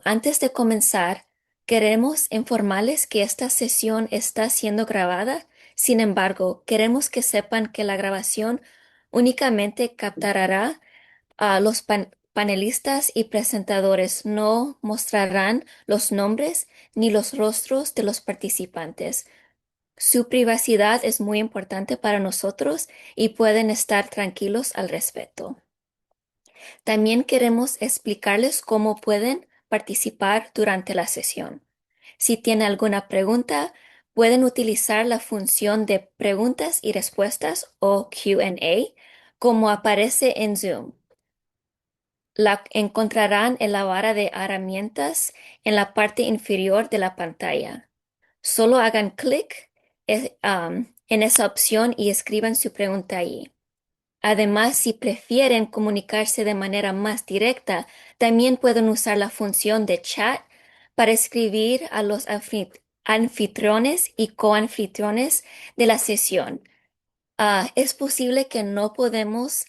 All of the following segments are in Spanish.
Antes de comenzar, queremos informarles que esta sesión está siendo grabada. Sin embargo, queremos que sepan que la grabación únicamente captará a los panelistas y presentadores. No mostrarán los nombres ni los rostros de los participantes. Su privacidad es muy importante para nosotros y pueden estar tranquilos al respecto. También queremos explicarles cómo pueden participar durante la sesión. Si tienen alguna pregunta, pueden utilizar la función de preguntas y respuestas o Q&A como aparece en Zoom. La encontrarán en la barra de herramientas en la parte inferior de la pantalla. Solo hagan clic en esa opción y escriban su pregunta allí. Además, si prefieren comunicarse de manera más directa, también pueden usar la función de chat para escribir a los anfitriones y coanfitriones de la sesión. Es posible que no podemos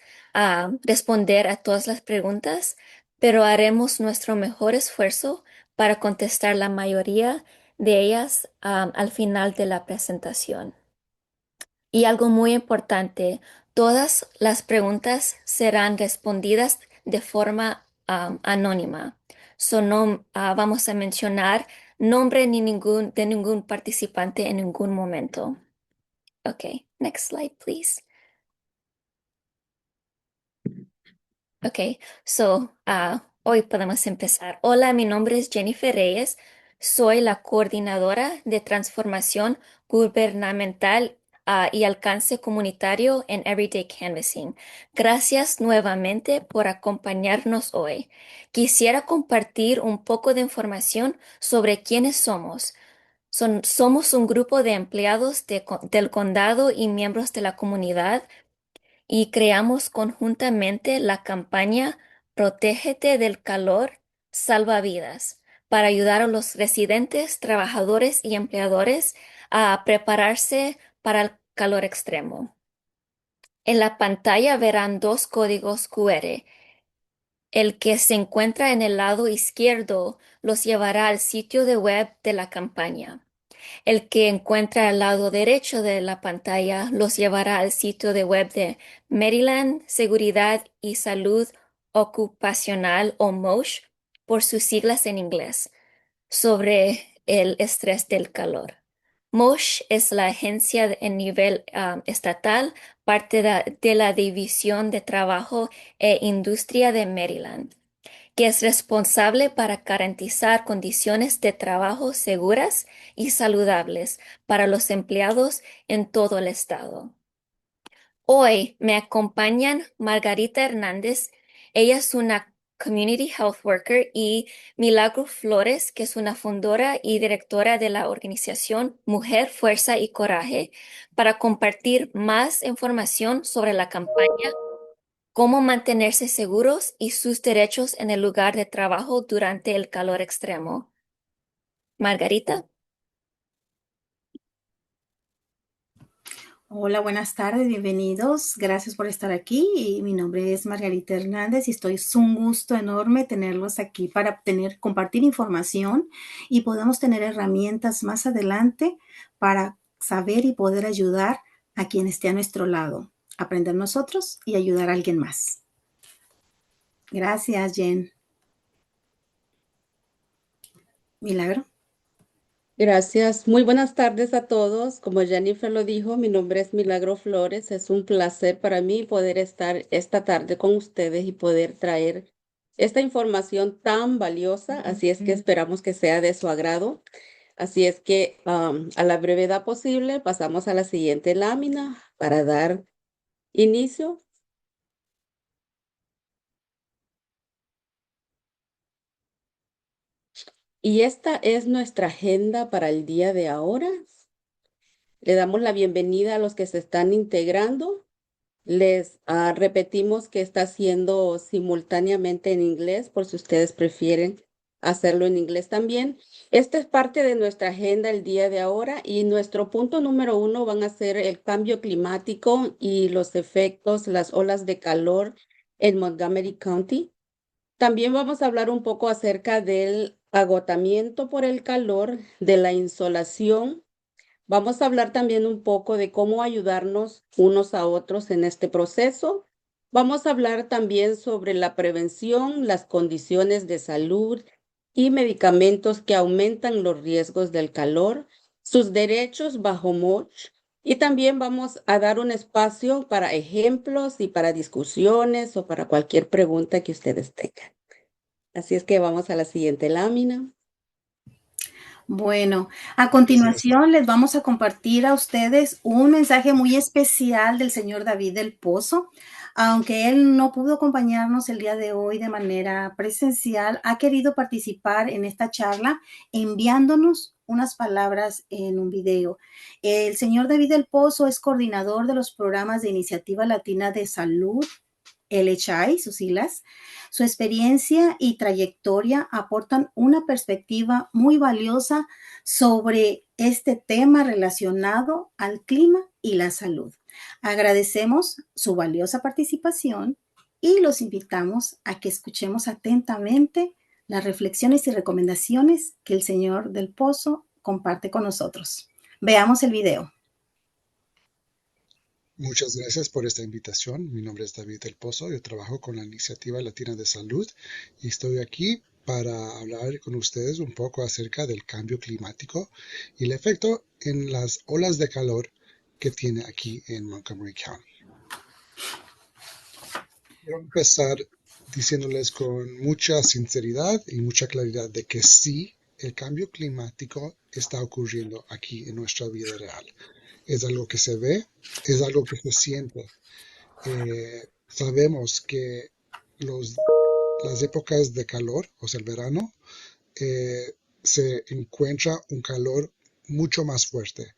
responder a todas las preguntas, pero haremos nuestro mejor esfuerzo para contestar la mayoría de ellas al final de la presentación. Y algo muy importante, todas las preguntas serán respondidas de forma anónima. No vamos a mencionar nombre de ningún participante en ningún momento. Ok, next slide, please. Ok, hoy podemos empezar. Hola, mi nombre es Jennifer Reyes. Soy la coordinadora de transformación gubernamental y alcance comunitario en Everyday Canvassing. Gracias nuevamente por acompañarnos hoy. Quisiera compartir un poco de información sobre quiénes somos. Somos un grupo de empleados del condado y miembros de la comunidad y creamos conjuntamente la campaña Protégete del calor, salva vidas, para ayudar a los residentes, trabajadores y empleadores a prepararse para el calor extremo. En la pantalla verán dos códigos QR. El que se encuentra en el lado izquierdo los llevará al sitio de web de la campaña. El que encuentra al lado derecho de la pantalla los llevará al sitio de web de Maryland Seguridad y Salud Ocupacional o MOSH por sus siglas en inglés, sobre el estrés del calor. MOSH es la agencia en nivel estatal, parte de la División de Trabajo e Industria de Maryland, que es responsable para garantizar condiciones de trabajo seguras y saludables para los empleados en todo el estado. Hoy me acompañan Margarita Hernández, ella es una Community Health Worker, y Milagro Flores, que es una fundadora y directora de la organización Mujer, Fuerza y Coraje, para compartir más información sobre la campaña, cómo mantenerse seguros y sus derechos en el lugar de trabajo durante el calor extremo. Margarita. Hola, buenas tardes, bienvenidos. Gracias por estar aquí. Mi nombre es Margarita Hernández y es un gusto enorme tenerlos aquí para compartir información y podamos tener herramientas más adelante para saber y poder ayudar a quien esté a nuestro lado, aprender nosotros y ayudar a alguien más. Gracias, Jen. Milagro. Gracias. Muy buenas tardes a todos. Como Jennifer lo dijo, mi nombre es Milagro Flores. Es un placer para mí poder estar esta tarde con ustedes y poder traer esta información tan valiosa. Así es que esperamos que sea de su agrado. Así es que a la brevedad posible pasamos a la siguiente lámina para dar inicio. Y esta es nuestra agenda para el día de ahora. Le damos la bienvenida a los que se están integrando. Les repetimos que está haciendo simultáneamente en inglés, por si ustedes prefieren hacerlo en inglés también. Esta es parte de nuestra agenda el día de ahora y nuestro punto número 1 van a ser el cambio climático y los efectos, las olas de calor en Montgomery County. También vamos a hablar un poco acerca del agotamiento por el calor, de la insolación. Vamos a hablar también un poco de cómo ayudarnos unos a otros en este proceso. Vamos a hablar también sobre la prevención, las condiciones de salud y medicamentos que aumentan los riesgos del calor, sus derechos bajo MOCH, y también vamos a dar un espacio para ejemplos y para discusiones o para cualquier pregunta que ustedes tengan. Así es que vamos a la siguiente lámina. Bueno, a Muchas gracias. continuación les vamos a compartir a ustedes un mensaje muy especial del señor David del Pozo. Aunque él no pudo acompañarnos el día de hoy de manera presencial, ha querido participar en esta charla enviándonos unas palabras en un video. El señor David del Pozo es coordinador de los programas de Iniciativa Latina de Salud, LHI, sus siglas. Su experiencia y trayectoria aportan una perspectiva muy valiosa sobre este tema relacionado al clima y la salud. Agradecemos su valiosa participación y los invitamos a que escuchemos atentamente las reflexiones y recomendaciones que el señor del Pozo comparte con nosotros. Veamos el video. Muchas gracias por esta invitación. Mi nombre es David del Pozo. Yo trabajo con la Iniciativa Latina de Salud y estoy aquí para hablar con ustedes un poco acerca del cambio climático y el efecto en las olas de calor que tiene aquí en Montgomery County. Quiero empezar diciéndoles con mucha sinceridad y mucha claridad de que sí, el cambio climático está ocurriendo aquí en nuestra vida real. Es algo que se ve, es algo que se siente. Sabemos que las épocas de calor, o sea, el verano, se encuentra un calor mucho más fuerte.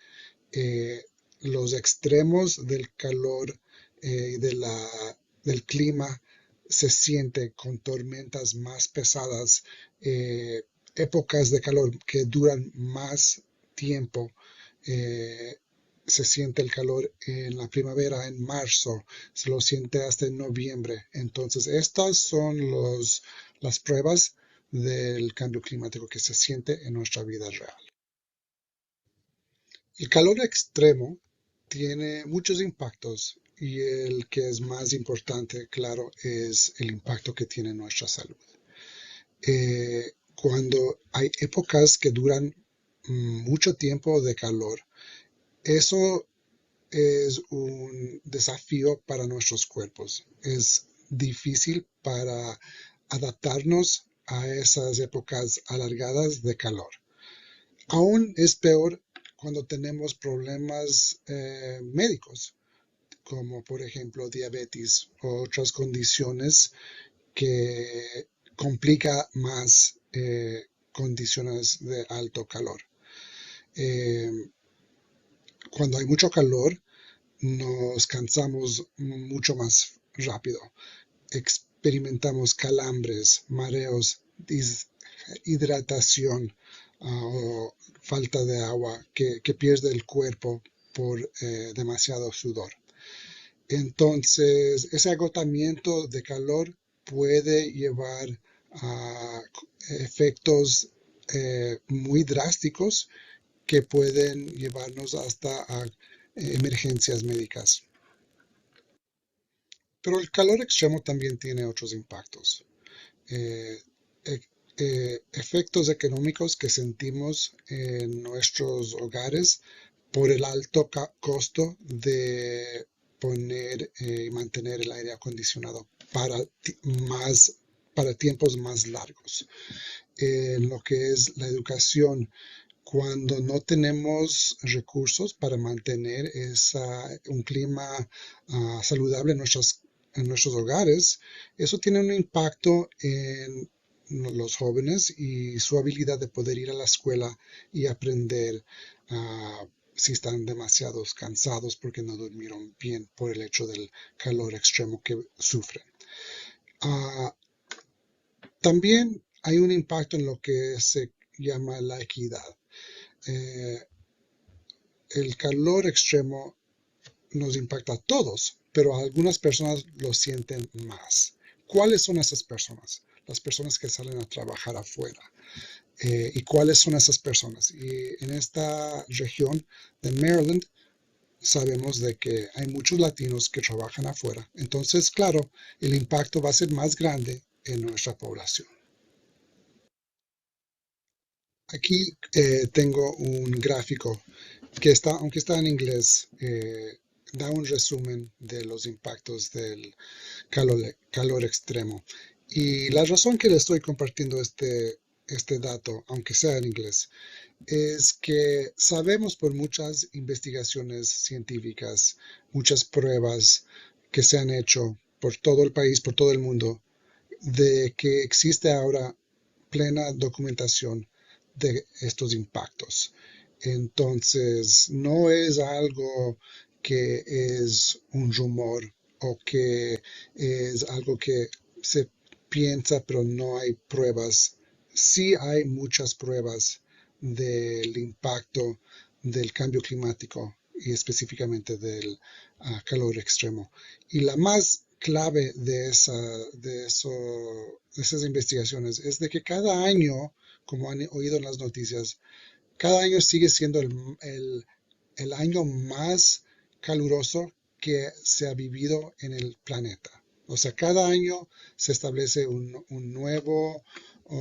Los extremos del calor del clima se siente con tormentas más pesadas, épocas de calor que duran más tiempo. Se siente el calor en la primavera, en marzo, se lo siente hasta en noviembre. Entonces, estas son las pruebas del cambio climático que se siente en nuestra vida real. El calor extremo tiene muchos impactos y el que es más importante, claro, es el impacto que tiene en nuestra salud. Cuando hay épocas que duran mucho tiempo de calor, eso es un desafío para nuestros cuerpos. Es difícil para adaptarnos a esas épocas alargadas de calor. Aún es peor cuando tenemos problemas médicos, como por ejemplo diabetes o otras condiciones que complica más condiciones de alto calor. Cuando hay mucho calor, nos cansamos mucho más rápido. Experimentamos calambres, mareos, deshidratación o falta de agua que pierde el cuerpo por demasiado sudor. Entonces, ese agotamiento de calor puede llevar a efectos muy drásticos que pueden llevarnos hasta a emergencias médicas. Pero el calor extremo también tiene otros impactos. Efectos económicos que sentimos en nuestros hogares por el alto costo de poner y mantener el aire acondicionado para tiempos más largos. Lo que es la educación, cuando no tenemos recursos para mantener un clima saludable en nuestros hogares, eso tiene un impacto en los jóvenes y su habilidad de poder ir a la escuela y aprender si están demasiado cansados porque no durmieron bien por el hecho del calor extremo que sufren. También hay un impacto en lo que se llama la equidad. El calor extremo nos impacta a todos, pero algunas personas lo sienten más. ¿Cuáles son esas personas? las personas que salen a trabajar afuera. ¿Y cuáles son esas personas? Y en esta región de Maryland sabemos de que hay muchos latinos que trabajan afuera. Entonces, claro, el impacto va a ser más grande en nuestra población. Aquí tengo un gráfico que está, aunque está en inglés, da un resumen de los impactos del calor extremo. Y la razón que le estoy compartiendo este dato, aunque sea en inglés, es que sabemos por muchas investigaciones científicas, muchas pruebas que se han hecho por todo el país, por todo el mundo, de que existe ahora plena documentación de estos impactos. Entonces, no es algo que es un rumor o que es algo que se piensa pero no hay pruebas. Sí hay muchas pruebas del impacto del cambio climático y específicamente del calor extremo. Y la más clave de esas investigaciones es de que cada año, como han oído en las noticias, cada año sigue siendo el año más caluroso que se ha vivido en el planeta. O sea, cada año se establece un nuevo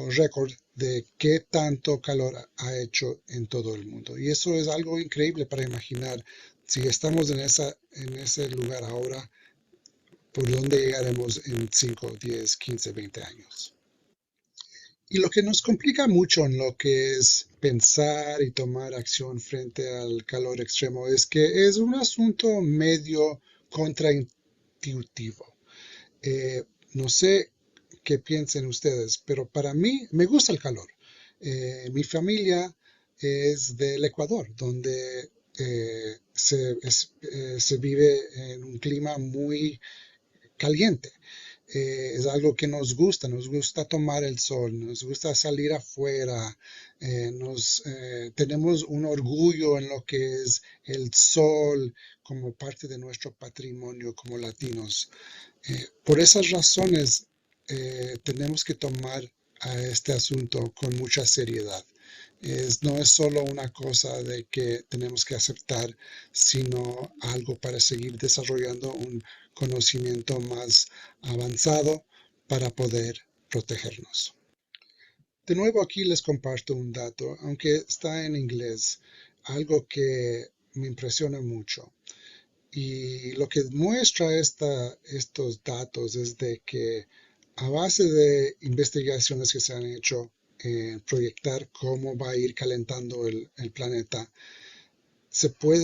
récord de qué tanto calor ha hecho en todo el mundo. Y eso es algo increíble para imaginar. Si estamos en ese lugar ahora, ¿por dónde llegaremos en 5, 10, 15, 20 años? Y lo que nos complica mucho en lo que es pensar y tomar acción frente al calor extremo es que es un asunto medio contraintuitivo. No sé qué piensen ustedes, pero para mí me gusta el calor. Mi familia es del Ecuador, donde se vive en un clima muy caliente. Es algo que nos gusta tomar el sol, nos gusta salir afuera, tenemos un orgullo en lo que es el sol como parte de nuestro patrimonio como latinos. Por esas razones, tenemos que tomar a este asunto con mucha seriedad. No es solo una cosa de que tenemos que aceptar, sino algo para seguir desarrollando un conocimiento más avanzado para poder protegernos. De nuevo aquí les comparto un dato, aunque está en inglés, algo que me impresiona mucho. Y lo que muestra estos datos es de que a base de investigaciones que se han hecho en proyectar cómo va a ir calentando el planeta,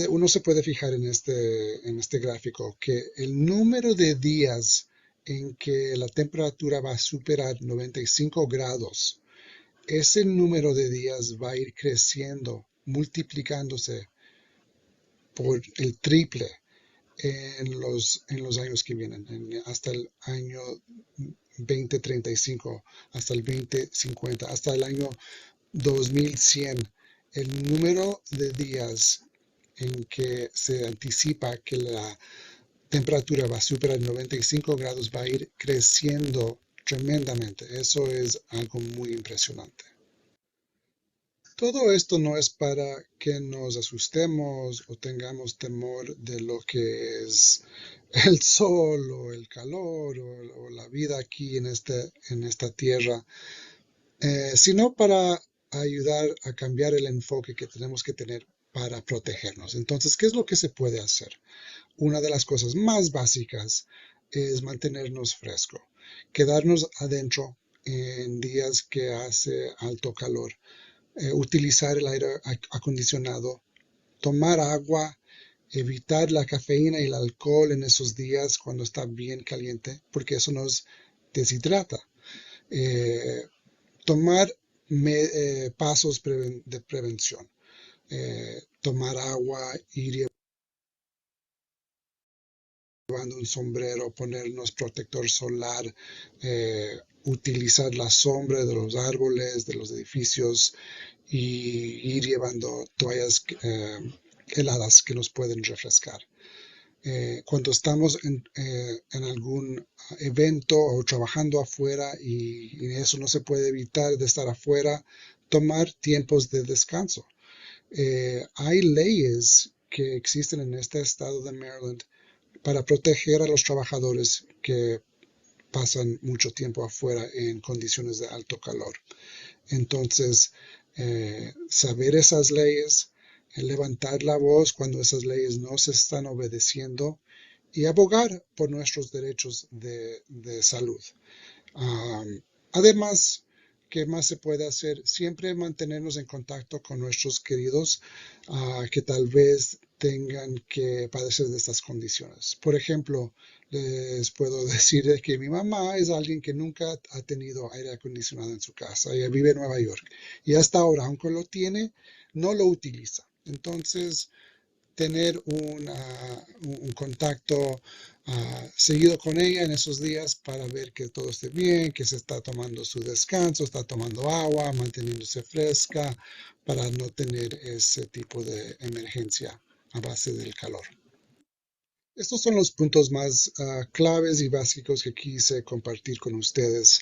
uno se puede fijar en este gráfico que el número de días en que la temperatura va a superar 95 grados, ese número de días va a ir creciendo, multiplicándose por el triple en los años que vienen, hasta el año 2035, hasta el 2050, hasta el año 2100. El número de días en que se anticipa que la temperatura va a superar 95 grados va a ir creciendo tremendamente. Eso es algo muy impresionante. Todo esto no es para que nos asustemos o tengamos temor de lo que es el sol o el calor o la vida aquí en esta tierra, sino para ayudar a cambiar el enfoque que tenemos que tener para protegernos. Entonces, ¿qué es lo que se puede hacer? Una de las cosas más básicas es mantenernos fresco, quedarnos adentro en días que hace alto calor. Utilizar el aire acondicionado, tomar agua, evitar la cafeína y el alcohol en esos días cuando está bien caliente, porque eso nos deshidrata. Eh, tomar pasos de prevención. Tomar agua, ir llevando un sombrero, ponernos protector solar, utilizar la sombra de los árboles, de los edificios y ir llevando toallas heladas que nos pueden refrescar. Cuando estamos en algún evento o trabajando afuera y eso no se puede evitar de estar afuera, tomar tiempos de descanso. Hay leyes que existen en este estado de Maryland para proteger a los trabajadores que pasan mucho tiempo afuera en condiciones de alto calor. Entonces, saber esas leyes, levantar la voz cuando esas leyes no se están obedeciendo y abogar por nuestros derechos de salud. Además, ¿qué más se puede hacer? Siempre mantenernos en contacto con nuestros queridos que tal vez tengan que padecer de estas condiciones. Por ejemplo, les puedo decir de que mi mamá es alguien que nunca ha tenido aire acondicionado en su casa. Ella vive en Nueva York y hasta ahora, aunque lo tiene, no lo utiliza. Entonces, tener un contacto seguido con ella en esos días para ver que todo esté bien, que se está tomando su descanso, está tomando agua, manteniéndose fresca, para no tener ese tipo de emergencia a base del calor. Estos son los puntos más claves y básicos que quise compartir con ustedes.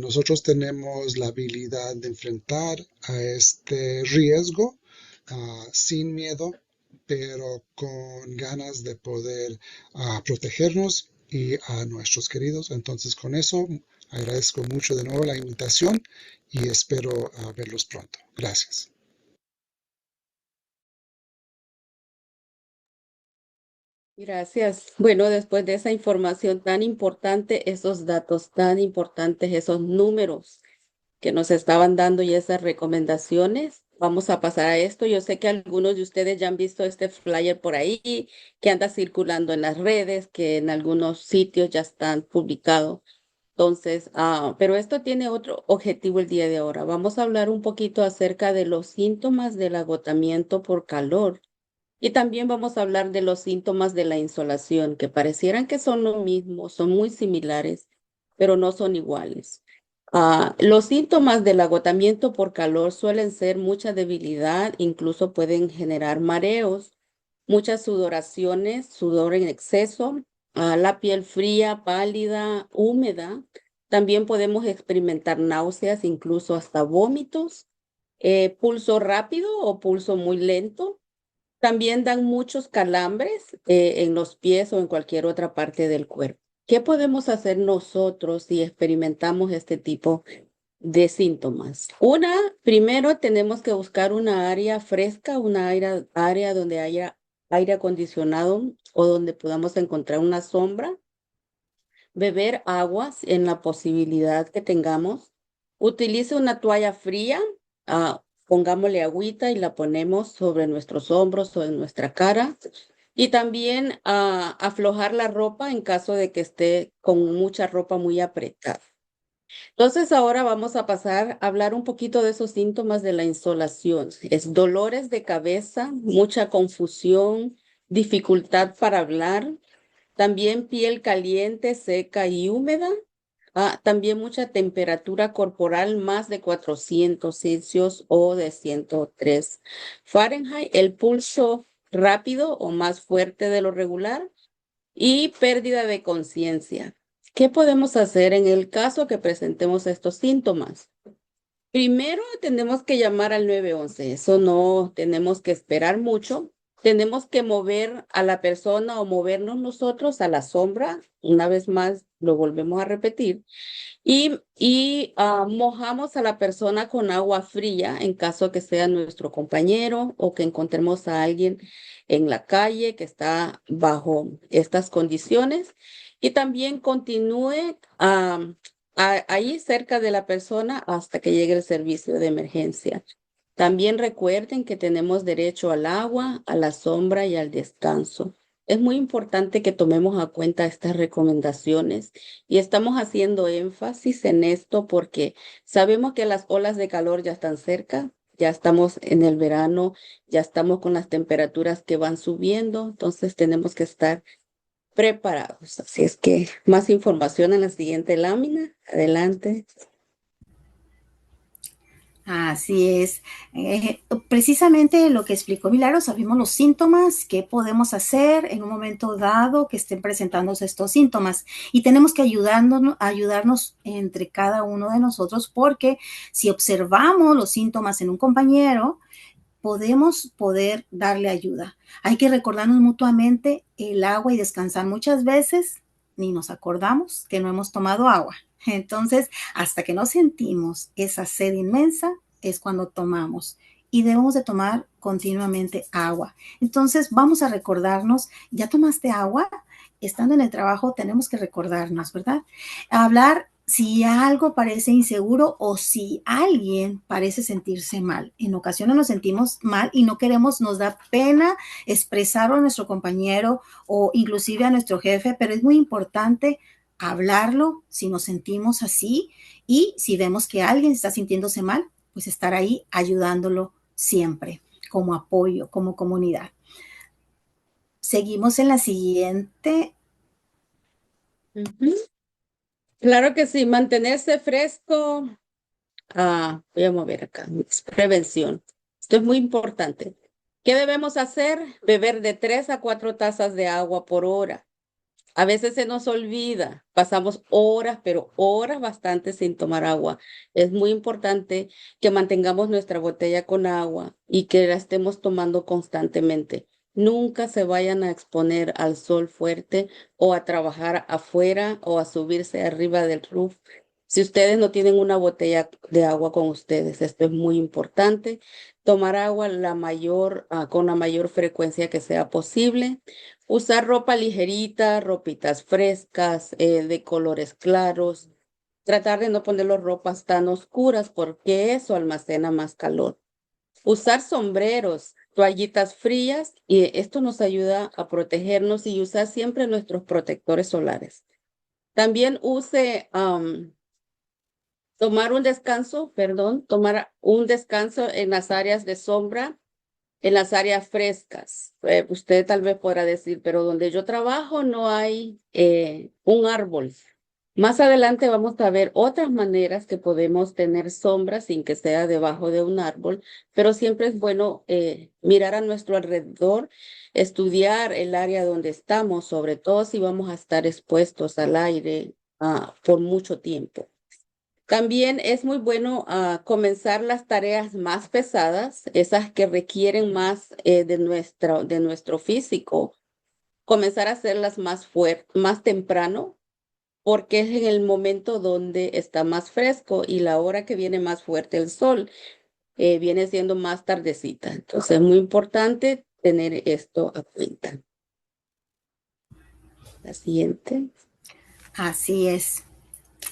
Nosotros tenemos la habilidad de enfrentar a este riesgo sin miedo, pero con ganas de poder protegernos y a nuestros queridos. Entonces, con eso, agradezco mucho de nuevo la invitación y espero verlos pronto. Gracias. Gracias. Bueno, después de esa información tan importante, esos datos tan importantes, esos números que nos estaban dando y esas recomendaciones, vamos a pasar a esto. Yo sé que algunos de ustedes ya han visto este flyer por ahí, que anda circulando en las redes, que en algunos sitios ya están publicados. Entonces, pero esto tiene otro objetivo el día de ahora. Vamos a hablar un poquito acerca de los síntomas del agotamiento por calor. Y también vamos a hablar de los síntomas de la insolación, que parecieran que son lo mismo, son muy similares, pero no son iguales. Los síntomas del agotamiento por calor suelen ser mucha debilidad, incluso pueden generar mareos, muchas sudoraciones, sudor en exceso, la piel fría, pálida, húmeda. También podemos experimentar náuseas, incluso hasta vómitos, pulso rápido o pulso muy lento. También dan muchos calambres en los pies o en cualquier otra parte del cuerpo. ¿Qué podemos hacer nosotros si experimentamos este tipo de síntomas? Primero tenemos que buscar una área fresca, área donde haya aire acondicionado o donde podamos encontrar una sombra. Beber aguas en la posibilidad que tengamos. Utilice una toalla fría, pongámosle agüita y la ponemos sobre nuestros hombros o en nuestra cara. Y también aflojar la ropa en caso de que esté con mucha ropa muy apretada. Entonces ahora vamos a pasar a hablar un poquito de esos síntomas de la insolación. Es dolores de cabeza, mucha confusión, dificultad para hablar, también piel caliente, seca y húmeda. También mucha temperatura corporal, más de 400 Celsius o de 103 Fahrenheit. El pulso rápido o más fuerte de lo regular y pérdida de conciencia. ¿Qué podemos hacer en el caso que presentemos estos síntomas? Primero tenemos que llamar al 911. Eso no tenemos que esperar mucho. Tenemos que mover a la persona o movernos nosotros a la sombra. Una vez más, lo volvemos a repetir. Y mojamos a la persona con agua fría en caso que sea nuestro compañero o que encontremos a alguien en la calle que está bajo estas condiciones. Y también continúe ahí cerca de la persona hasta que llegue el servicio de emergencia. También recuerden que tenemos derecho al agua, a la sombra y al descanso. Es muy importante que tomemos a cuenta estas recomendaciones y estamos haciendo énfasis en esto porque sabemos que las olas de calor ya están cerca, ya estamos en el verano, ya estamos con las temperaturas que van subiendo, entonces tenemos que estar preparados. Así es que más información en la siguiente lámina. Adelante. Así es. Precisamente lo que explicó Milagros, sabemos los síntomas, qué podemos hacer en un momento dado que estén presentándose estos síntomas y tenemos que ayudarnos entre cada uno de nosotros porque si observamos los síntomas en un compañero, podemos poder darle ayuda. Hay que recordarnos mutuamente el agua y descansar. Muchas veces ni nos acordamos que no hemos tomado agua. Entonces, hasta que no sentimos esa sed inmensa, es cuando tomamos. Y debemos de tomar continuamente agua. Entonces, vamos a recordarnos, ¿ya tomaste agua? Estando en el trabajo, tenemos que recordarnos, ¿verdad? Hablar si algo parece inseguro o si alguien parece sentirse mal. En ocasiones nos sentimos mal y no queremos, nos da pena expresarlo a nuestro compañero o inclusive a nuestro jefe, pero es muy importante hablarlo si nos sentimos así y si vemos que alguien está sintiéndose mal, pues estar ahí ayudándolo siempre como apoyo, como comunidad. Seguimos en la siguiente. Ujú. Claro que sí, mantenerse fresco. Voy a mover acá. Prevención. Esto es muy importante. ¿Qué debemos hacer? Beber de 3 a 4 tazas de agua por hora. A veces se nos olvida, pasamos horas, pero horas bastante sin tomar agua. Es muy importante que mantengamos nuestra botella con agua y que la estemos tomando constantemente. Nunca se vayan a exponer al sol fuerte o a trabajar afuera o a subirse arriba del roof. Si ustedes no tienen una botella de agua con ustedes, esto es muy importante. Tomar agua con la mayor frecuencia que sea posible. Usar ropa ligerita, ropitas frescas, de colores claros. Tratar de no poner las ropas tan oscuras porque eso almacena más calor. Usar sombreros, toallitas frías y esto nos ayuda a protegernos y usar siempre nuestros protectores solares. También tomar un descanso en las áreas de sombra, en las áreas frescas. Usted tal vez podrá decir, pero donde yo trabajo no hay un árbol. Más adelante vamos a ver otras maneras que podemos tener sombra sin que sea debajo de un árbol, pero siempre es bueno mirar a nuestro alrededor, estudiar el área donde estamos, sobre todo si vamos a estar expuestos al aire por mucho tiempo. También es muy bueno comenzar las tareas más pesadas, esas que requieren más de nuestro físico, comenzar a hacerlas más temprano, porque es en el momento donde está más fresco y la hora que viene más fuerte el sol viene siendo más tardecita. Entonces es muy importante tener esto a cuenta. La siguiente. Así es.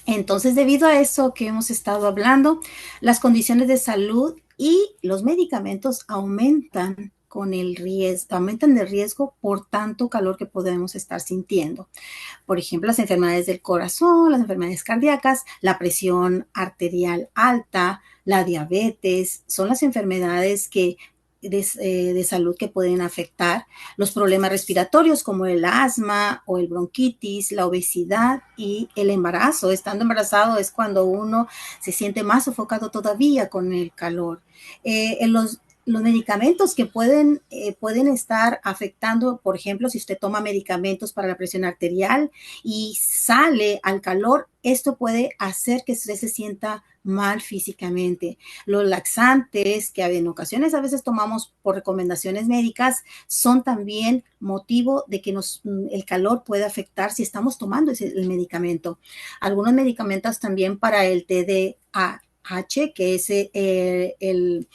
Entonces, debido a eso que hemos estado hablando, las condiciones de salud y los medicamentos aumentan de riesgo por tanto calor que podemos estar sintiendo. Por ejemplo, las enfermedades del corazón, las enfermedades cardíacas, la presión arterial alta, la diabetes, son las enfermedades de salud que pueden afectar los problemas respiratorios como el asma o el bronquitis, la obesidad y el embarazo. Estando embarazado es cuando uno se siente más sofocado todavía con el calor. En los medicamentos que pueden estar afectando, por ejemplo, si usted toma medicamentos para la presión arterial y sale al calor, esto puede hacer que usted se sienta mal físicamente. Los laxantes que en ocasiones a veces tomamos por recomendaciones médicas son también motivo de que el calor puede afectar si estamos tomando el medicamento. Algunos medicamentos también para el TDAH, que es el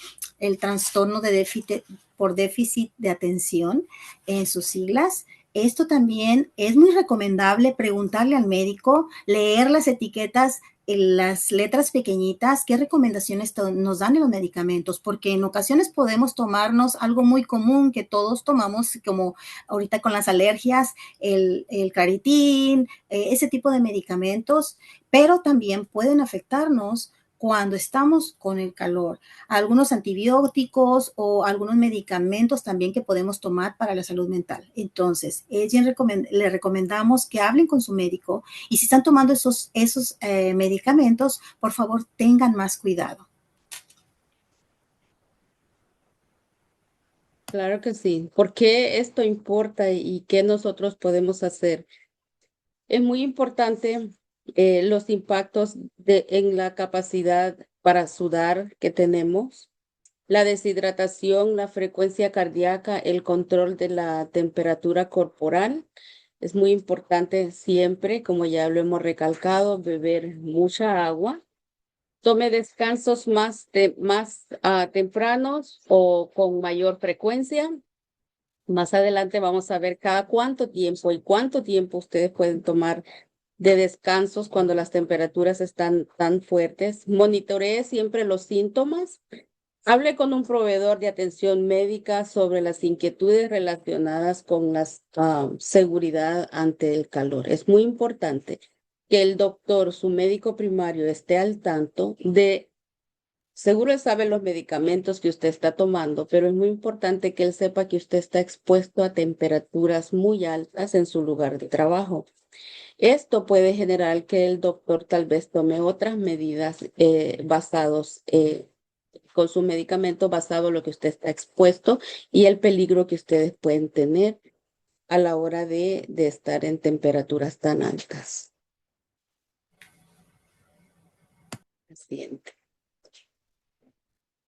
trastorno de déficit de atención en sus siglas. Esto también es muy recomendable preguntarle al médico, leer las etiquetas en las letras pequeñitas, qué recomendaciones nos dan en los medicamentos, porque en ocasiones podemos tomarnos algo muy común que todos tomamos, como ahorita con las alergias, el Claritin, ese tipo de medicamentos, pero también pueden afectarnos cuando estamos con el calor. Algunos antibióticos o algunos medicamentos también que podemos tomar para la salud mental. Entonces, le recomendamos que hablen con su médico y si están tomando esos medicamentos, por favor, tengan más cuidado. Claro que sí. ¿Por qué esto importa y qué nosotros podemos hacer? Es muy importante los impactos en la capacidad para sudar que tenemos, la deshidratación, la frecuencia cardíaca, el control de la temperatura corporal. Es muy importante siempre, como ya lo hemos recalcado, beber mucha agua. Tome descansos más tempranos o con mayor frecuencia. Más adelante vamos a ver cada cuánto tiempo y cuánto tiempo ustedes pueden tomar de descansos cuando las temperaturas están tan fuertes. Monitoree siempre los síntomas. Hable con un proveedor de atención médica sobre las inquietudes relacionadas con la seguridad ante el calor. Es muy importante que el doctor, su médico primario, esté al tanto de. Seguro él sabe los medicamentos que usted está tomando, pero es muy importante que él sepa que usted está expuesto a temperaturas muy altas en su lugar de trabajo. Esto puede generar que el doctor tal vez tome otras medidas basados con su medicamento basado en lo que usted está expuesto y el peligro que ustedes pueden tener a la hora de estar en temperaturas tan altas. Paciente.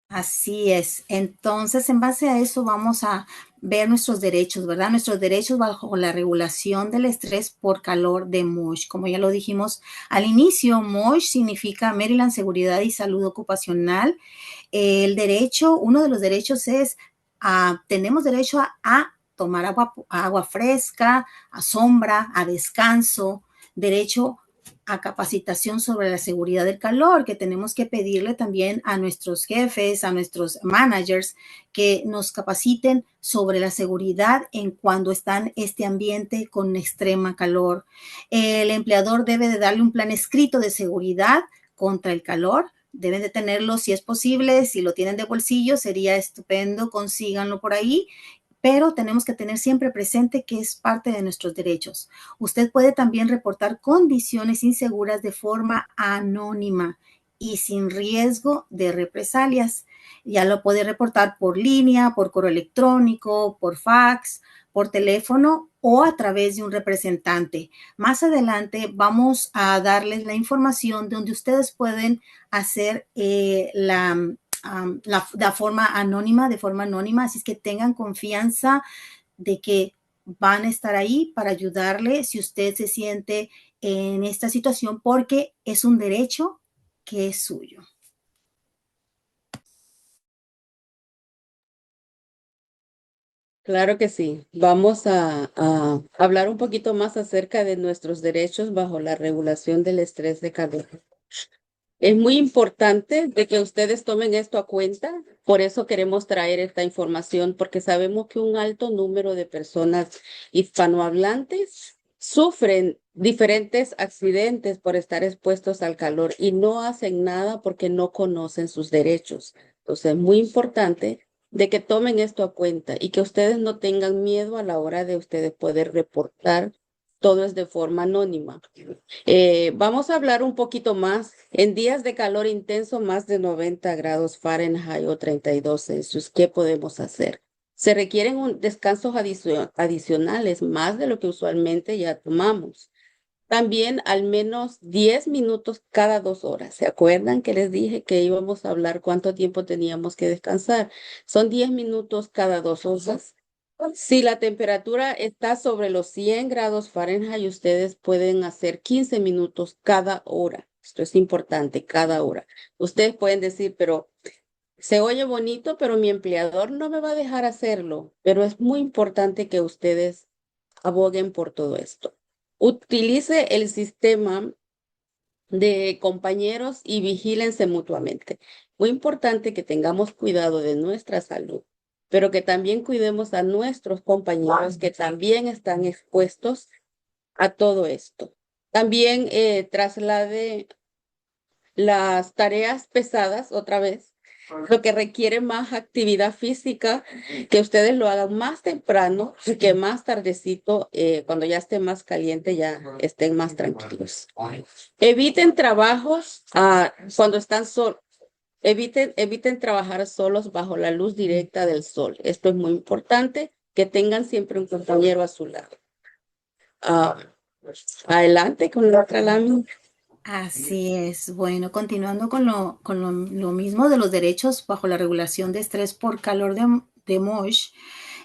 Así es. Entonces, en base a eso vamos a ver nuestros derechos, ¿verdad? Nuestros derechos bajo la regulación del estrés por calor de MOSH. Como ya lo dijimos al inicio, MOSH significa Maryland Seguridad y Salud Ocupacional. El derecho, uno de los derechos es, tenemos derecho a tomar agua fresca, a sombra, a descanso, derecho a capacitación sobre la seguridad del calor, que tenemos que pedirle también a nuestros jefes, a nuestros managers, que nos capaciten sobre la seguridad en cuando están este ambiente con extrema calor. El empleador debe de darle un plan escrito de seguridad contra el calor. Deben de tenerlo si es posible, si lo tienen de bolsillo sería estupendo, consíganlo por ahí, pero tenemos que tener siempre presente que es parte de nuestros derechos. Usted puede también reportar condiciones inseguras de forma anónima y sin riesgo de represalias. Ya lo puede reportar por línea, por correo electrónico, por fax, por teléfono o a través de un representante. Más adelante vamos a darles la información donde ustedes pueden hacer la forma anónima, de forma anónima, así es que tengan confianza de que van a estar ahí para ayudarle si usted se siente en esta situación porque es un derecho que es suyo. Claro que sí. Vamos a hablar un poquito más acerca de nuestros derechos bajo la regulación del estrés de calor. Es muy importante de que ustedes tomen esto a cuenta. Por eso queremos traer esta información, porque sabemos que un alto número de personas hispanohablantes sufren diferentes accidentes por estar expuestos al calor y no hacen nada porque no conocen sus derechos. Entonces, es muy importante de que tomen esto a cuenta y que ustedes no tengan miedo a la hora de ustedes poder reportar. Todo es de forma anónima. Vamos a hablar un poquito más. En días de calor intenso, más de 90 grados Fahrenheit o 32 Celsius, ¿qué podemos hacer? Se requieren descansos adicionales, más de lo que usualmente ya tomamos. También al menos 10 minutos cada 2 horas. ¿Se acuerdan que les dije que íbamos a hablar cuánto tiempo teníamos que descansar? Son 10 minutos cada 2 horas. Si la temperatura está sobre los 100 grados Fahrenheit, ustedes pueden hacer 15 minutos cada hora. Esto es importante, cada hora. Ustedes pueden decir, pero se oye bonito, pero mi empleador no me va a dejar hacerlo. Pero es muy importante que ustedes aboguen por todo esto. Utilice el sistema de compañeros y vigílense mutuamente. Muy importante que tengamos cuidado de nuestra salud, pero que también cuidemos a nuestros compañeros que también están expuestos a todo esto. También traslade las tareas pesadas otra vez, lo que requiere más actividad física, que ustedes lo hagan más temprano y que más tardecito, cuando ya esté más caliente, ya estén más tranquilos. Eviten trabajos cuando están solos. Eviten trabajar solos bajo la luz directa del sol. Esto es muy importante, que tengan siempre un compañero a su lado. Ah, adelante con la otra lámina. Así es. Bueno, continuando con lo mismo de los derechos bajo la regulación de estrés por calor de Mosh,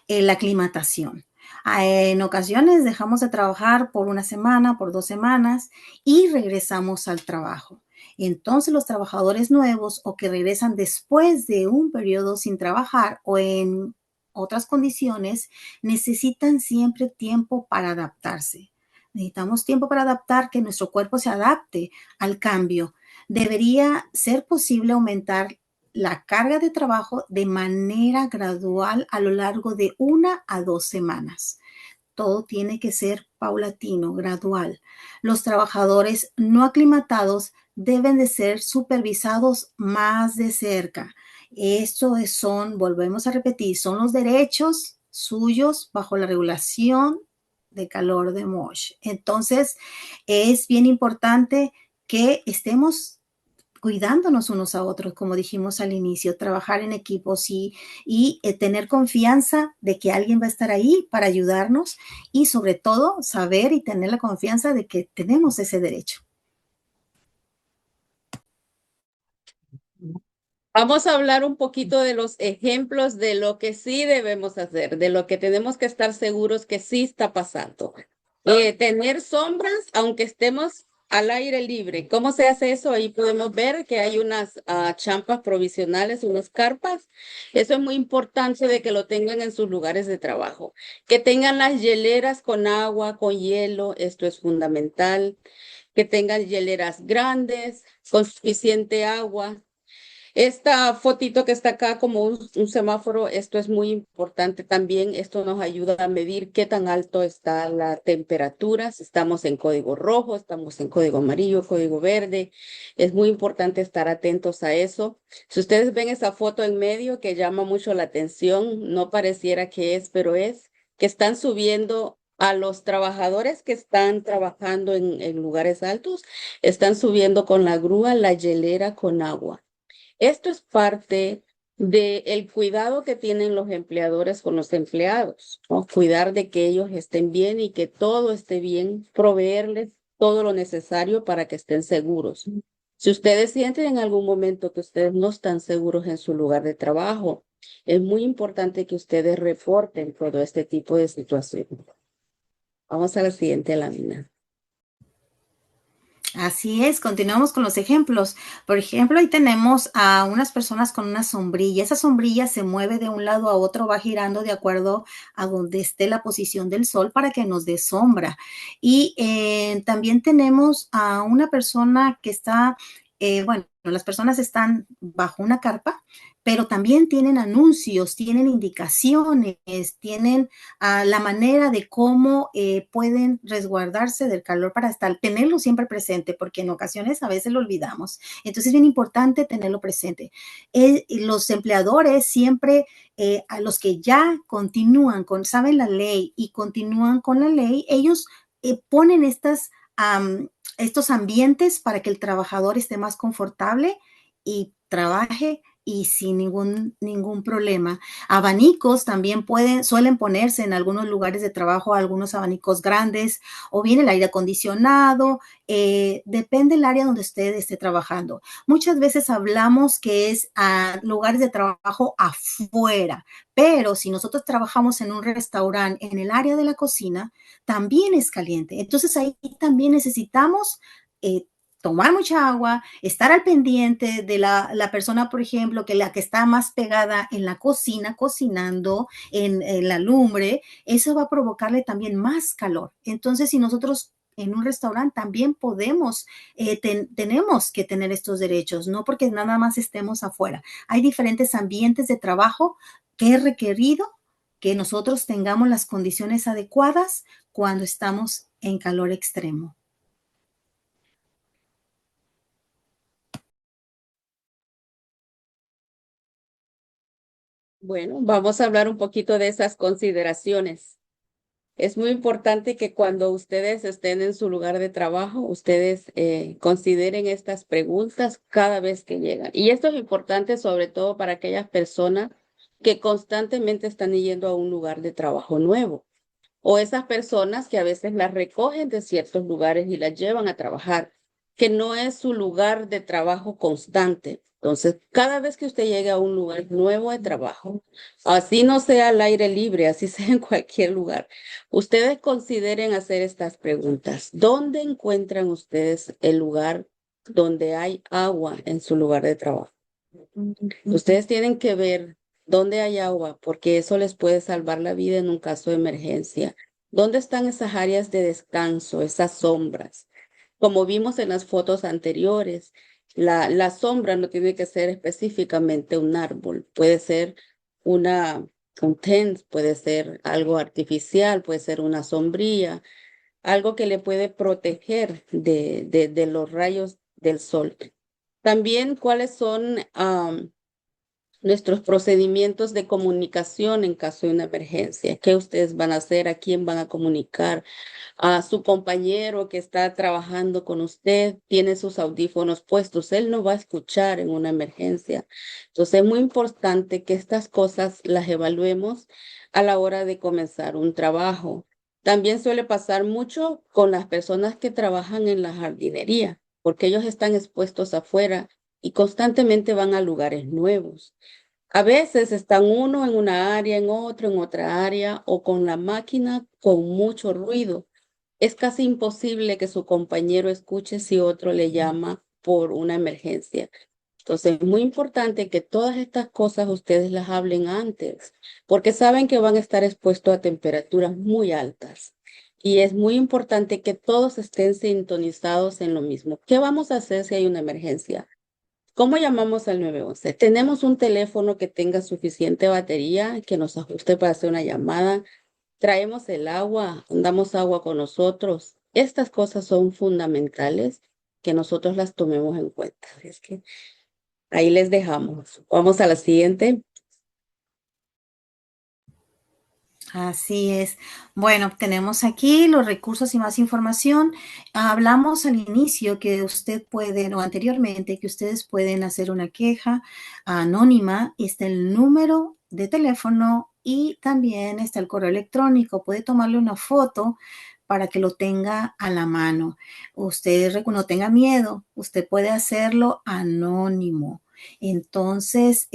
la aclimatación. En ocasiones dejamos de trabajar por una semana, por 2 semanas y regresamos al trabajo. Entonces los trabajadores nuevos o que regresan después de un periodo sin trabajar o en otras condiciones necesitan siempre tiempo para adaptarse. Necesitamos tiempo para adaptar, que nuestro cuerpo se adapte al cambio. Debería ser posible aumentar la carga de trabajo de manera gradual a lo largo de 1 a 2 semanas. Todo tiene que ser paulatino, gradual. Los trabajadores no aclimatados deben de ser supervisados más de cerca. Volvemos a repetir, son los derechos suyos bajo la regulación de calor de Mosh. Entonces, es bien importante que estemos cuidándonos unos a otros, como dijimos al inicio, trabajar en equipos y tener confianza de que alguien va a estar ahí para ayudarnos y sobre todo saber y tener la confianza de que tenemos ese derecho. Vamos a hablar un poquito de los ejemplos de lo que sí debemos hacer, de lo que tenemos que estar seguros que sí está pasando. Tener sombras, aunque estemos al aire libre. ¿Cómo se hace eso? Ahí podemos ver que hay unas champas provisionales, unas carpas. Eso es muy importante de que lo tengan en sus lugares de trabajo. Que tengan las hieleras con agua, con hielo, esto es fundamental. Que tengan hieleras grandes, con suficiente agua. Esta fotito que está acá como un semáforo, esto es muy importante también. Esto nos ayuda a medir qué tan alto está la temperatura. Si estamos en código rojo, estamos en código amarillo, código verde. Es muy importante estar atentos a eso. Si ustedes ven esa foto en medio que llama mucho la atención, no pareciera que es, pero es que están subiendo a los trabajadores que están trabajando en lugares altos, están subiendo con la grúa la hielera con agua. Esto es parte del cuidado que tienen los empleadores con los empleados, ¿no? Cuidar de que ellos estén bien y que todo esté bien, proveerles todo lo necesario para que estén seguros. Si ustedes sienten en algún momento que ustedes no están seguros en su lugar de trabajo, es muy importante que ustedes reporten todo este tipo de situaciones. Vamos a la siguiente lámina. Así es, continuamos con los ejemplos. Por ejemplo, ahí tenemos a unas personas con una sombrilla. Esa sombrilla se mueve de un lado a otro, va girando de acuerdo a donde esté la posición del sol para que nos dé sombra. Y también tenemos a una persona que está, bueno, las personas están bajo una carpa, pero también tienen anuncios, tienen indicaciones, tienen la manera de cómo pueden resguardarse del calor para tenerlo siempre presente, porque en ocasiones a veces lo olvidamos. Entonces es bien importante tenerlo presente. Los empleadores siempre, a los que ya saben la ley y continúan con la ley, ellos ponen estos ambientes para que el trabajador esté más confortable y trabaje y sin ningún problema. Abanicos también suelen ponerse en algunos lugares de trabajo, algunos abanicos grandes, o bien el aire acondicionado, depende del área donde usted esté trabajando. Muchas veces hablamos que es a lugares de trabajo afuera, pero si nosotros trabajamos en un restaurante, en el área de la cocina, también es caliente. Entonces ahí también necesitamos tomar mucha agua, estar al pendiente de la persona, por ejemplo, que la que está más pegada en la cocina, cocinando en la lumbre, eso va a provocarle también más calor. Entonces, si nosotros en un restaurante también tenemos que tener estos derechos, no porque nada más estemos afuera. Hay diferentes ambientes de trabajo que es requerido que nosotros tengamos las condiciones adecuadas cuando estamos en calor extremo. Bueno, vamos a hablar un poquito de esas consideraciones. Es muy importante que cuando ustedes estén en su lugar de trabajo, ustedes consideren estas preguntas cada vez que llegan. Y esto es importante sobre todo para aquellas personas que constantemente están yendo a un lugar de trabajo nuevo o esas personas que a veces las recogen de ciertos lugares y las llevan a trabajar, que no es su lugar de trabajo constante. Entonces, cada vez que usted llegue a un lugar nuevo de trabajo, así no sea al aire libre, así sea en cualquier lugar, ustedes consideren hacer estas preguntas. ¿Dónde encuentran ustedes el lugar donde hay agua en su lugar de trabajo? Ustedes tienen que ver dónde hay agua, porque eso les puede salvar la vida en un caso de emergencia. ¿Dónde están esas áreas de descanso, esas sombras? Como vimos en las fotos anteriores, la sombra no tiene que ser específicamente un árbol, puede ser una, un tent, puede ser algo artificial, puede ser una sombrilla, algo que le puede proteger de los rayos del sol. También, ¿cuáles son nuestros procedimientos de comunicación en caso de una emergencia? ¿Qué ustedes van a hacer? ¿A quién van a comunicar? A su compañero que está trabajando con usted, tiene sus audífonos puestos, él no va a escuchar en una emergencia. Entonces es muy importante que estas cosas las evaluemos a la hora de comenzar un trabajo. También suele pasar mucho con las personas que trabajan en la jardinería, porque ellos están expuestos afuera y constantemente van a lugares nuevos. A veces están uno en una área, en otro, en otra área, o con la máquina con mucho ruido. Es casi imposible que su compañero escuche si otro le llama por una emergencia. Entonces, es muy importante que todas estas cosas ustedes las hablen antes, porque saben que van a estar expuestos a temperaturas muy altas. Y es muy importante que todos estén sintonizados en lo mismo. ¿Qué vamos a hacer si hay una emergencia? ¿Cómo llamamos al 911? Tenemos un teléfono que tenga suficiente batería, que nos ajuste para hacer una llamada. Traemos el agua, andamos agua con nosotros. Estas cosas son fundamentales que nosotros las tomemos en cuenta. Es que ahí les dejamos. Vamos a la siguiente. Así es. Bueno, tenemos aquí los recursos y más información. Hablamos al inicio que usted puede, o anteriormente, que ustedes pueden hacer una queja anónima. Está el número de teléfono y también está el correo electrónico. Puede tomarle una foto para que lo tenga a la mano. Usted no tenga miedo, usted puede hacerlo anónimo. Entonces,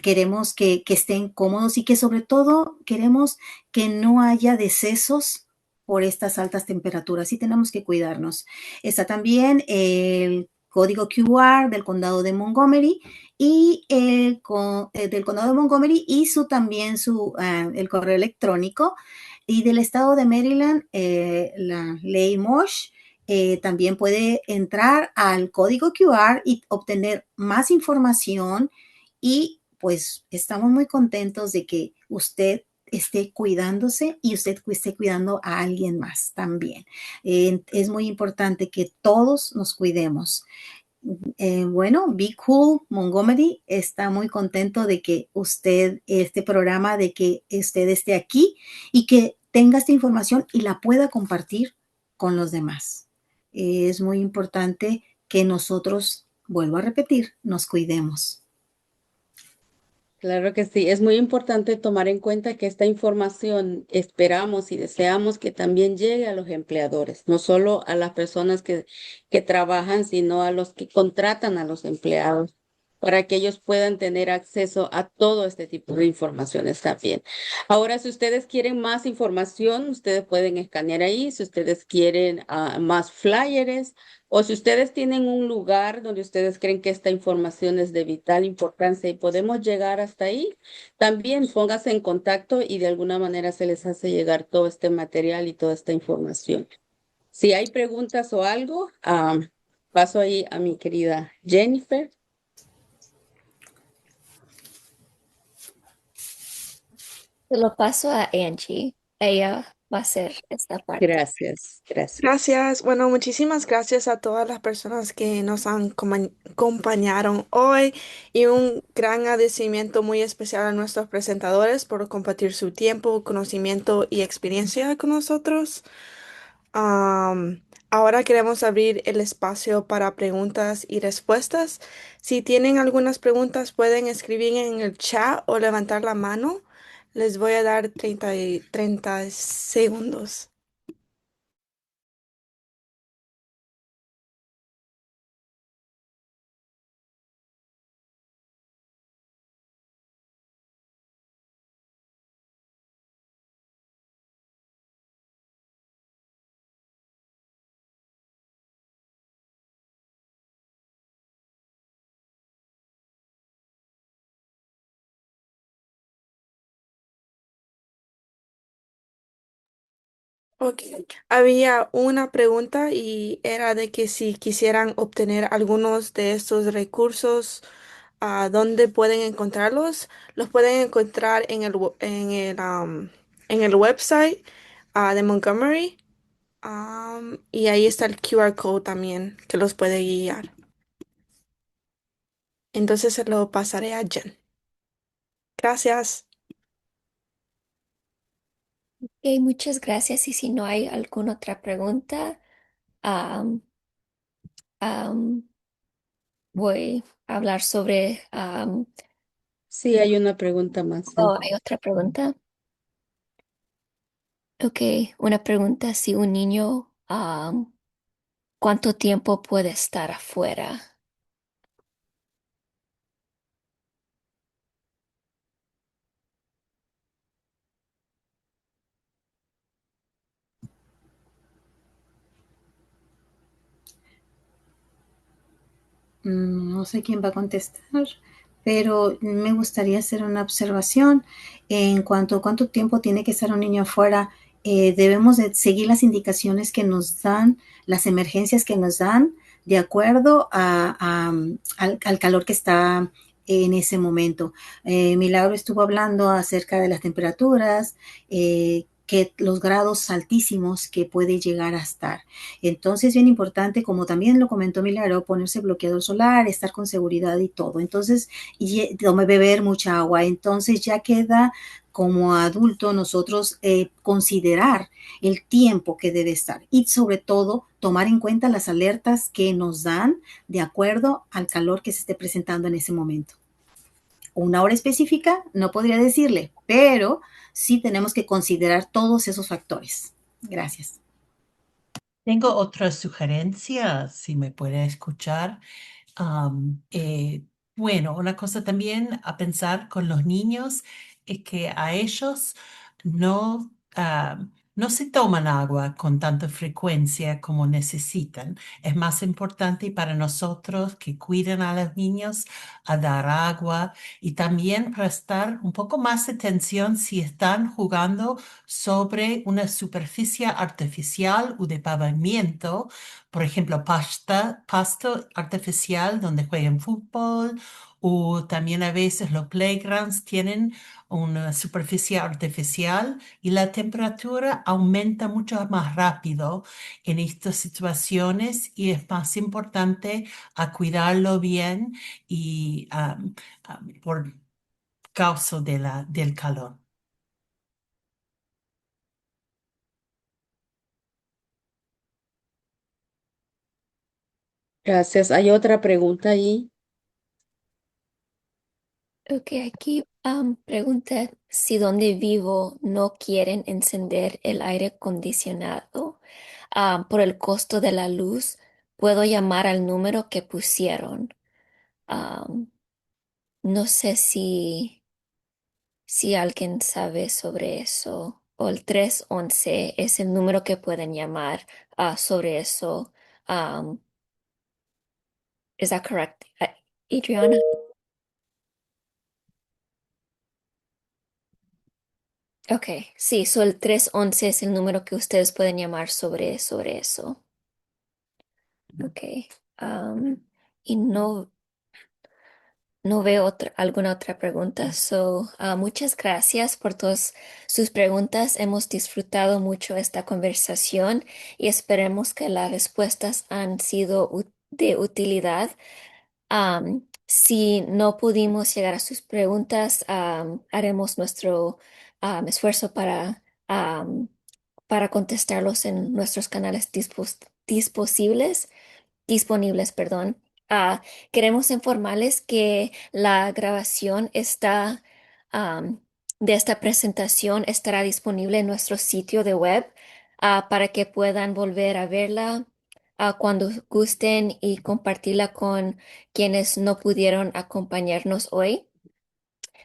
queremos que estén cómodos y que sobre todo queremos que no haya decesos por estas altas temperaturas y tenemos que cuidarnos. Está también el código QR del condado de Montgomery y del condado de Montgomery y también el correo electrónico y del estado de Maryland, la ley Mosh. También puede entrar al código QR y obtener más información y pues estamos muy contentos de que usted esté cuidándose y usted esté cuidando a alguien más también. Es muy importante que todos nos cuidemos. Bueno, Be Cool Montgomery está muy contento de que este programa, de que usted esté aquí y que tenga esta información y la pueda compartir con los demás. Es muy importante que nosotros, vuelvo a repetir, nos cuidemos. Claro que sí, es muy importante tomar en cuenta que esta información esperamos y deseamos que también llegue a los empleadores, no solo a las personas que trabajan, sino a los que contratan a los empleados, para que ellos puedan tener acceso a todo este tipo de informaciones también. Ahora, si ustedes quieren más información, ustedes pueden escanear ahí, si ustedes quieren más flyers. O si ustedes tienen un lugar donde ustedes creen que esta información es de vital importancia y podemos llegar hasta ahí, también póngase en contacto y de alguna manera se les hace llegar todo este material y toda esta información. Si hay preguntas o algo, paso ahí a mi querida Jennifer. Se lo paso a Angie. Ella va a ser esta parte. Gracias, gracias. Gracias. Bueno, muchísimas gracias a todas las personas que nos han acompañaron hoy y un gran agradecimiento muy especial a nuestros presentadores por compartir su tiempo, conocimiento y experiencia con nosotros. Ahora queremos abrir el espacio para preguntas y respuestas. Si tienen algunas preguntas, pueden escribir en el chat o levantar la mano. Les voy a dar 30 segundos. Ok, había una pregunta y era de que si quisieran obtener algunos de estos recursos, ¿dónde pueden encontrarlos? Los pueden encontrar en en el website, de Montgomery, y ahí está el QR code también que los puede guiar. Entonces se lo pasaré a Jen. Gracias. Ok, muchas gracias. Y si no hay alguna otra pregunta, am, am, voy a hablar sobre... Sí, hay una pregunta más. oh, hay otra pregunta. Ok, una pregunta. Si un niño, ¿cuánto tiempo puede estar afuera? No sé quién va a contestar, pero me gustaría hacer una observación en cuanto a cuánto tiempo tiene que estar un niño afuera. Debemos de seguir las indicaciones que nos dan, las emergencias que nos dan, de acuerdo al calor que está en ese momento. Milagro estuvo hablando acerca de las temperaturas, que los grados altísimos que puede llegar a estar. Entonces, bien importante, como también lo comentó Milagro, ponerse bloqueador solar, estar con seguridad y todo. Entonces, y beber mucha agua. Entonces, ya queda como adulto nosotros considerar el tiempo que debe estar y sobre todo tomar en cuenta las alertas que nos dan de acuerdo al calor que se esté presentando en ese momento. Una hora específica no podría decirle, pero sí tenemos que considerar todos esos factores. Gracias. Tengo otra sugerencia, si me puede escuchar. Am, eh, bueno, una cosa también a pensar con los niños es que a ellos no, no se toman agua con tanta frecuencia como necesitan. Es más importante para nosotros que cuiden a los niños a dar agua y también prestar un poco más atención si están jugando sobre una superficie artificial o de pavimento, por ejemplo, pasto artificial donde juegan fútbol, o también a veces los playgrounds tienen una superficie artificial y la temperatura aumenta mucho más rápido en estas situaciones y es más importante a cuidarlo bien y por causa de del calor. Gracias. Hay otra pregunta ahí. Ok, aquí pregunta si donde vivo no quieren encender el aire acondicionado por el costo de la luz, puedo llamar al número que pusieron. Am, no sé si alguien sabe sobre eso. O el 311 es el número que pueden llamar sobre eso. Um, is that correct, Adriana? Ok, sí, so el 311 es el número que ustedes pueden llamar sobre eso. Ok. um, y no, No veo alguna otra pregunta. So, muchas gracias por todas sus preguntas. Hemos disfrutado mucho esta conversación y esperemos que las respuestas han sido de utilidad. Si no pudimos llegar a sus preguntas, haremos nuestro esfuerzo para contestarlos en nuestros canales disponibles, perdón. Queremos informarles que la grabación am, de esta presentación estará disponible en nuestro sitio de web, para que puedan volver a verla cuando gusten y compartirla con quienes no pudieron acompañarnos hoy.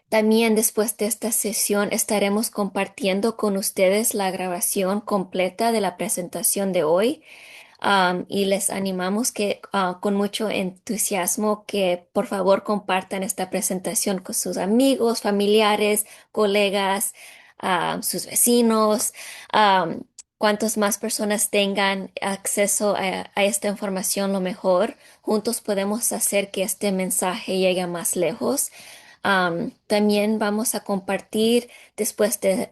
También después de esta sesión estaremos compartiendo con ustedes la grabación completa de la presentación de hoy. Y les animamos que con mucho entusiasmo que por favor compartan esta presentación con sus amigos, familiares, colegas, sus vecinos. am, Cuantos más personas tengan acceso a esta información, lo mejor. Juntos podemos hacer que este mensaje llegue más lejos. También vamos a compartir después de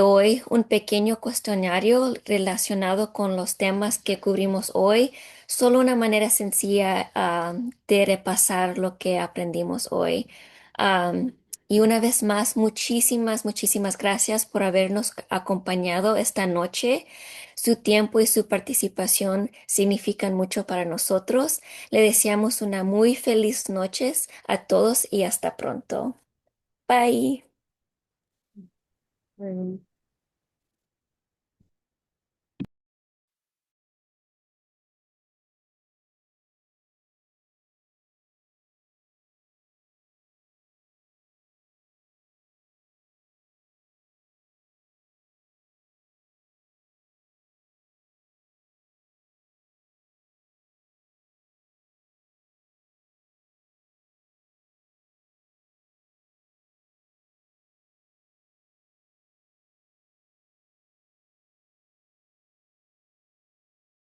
hoy un pequeño cuestionario relacionado con los temas que cubrimos hoy, solo una manera sencilla de repasar lo que aprendimos hoy. Am, y una vez más, muchísimas gracias por habernos acompañado esta noche. Su tiempo y su participación significan mucho para nosotros. Le deseamos una muy feliz noche a todos y hasta pronto. Bye. Bueno.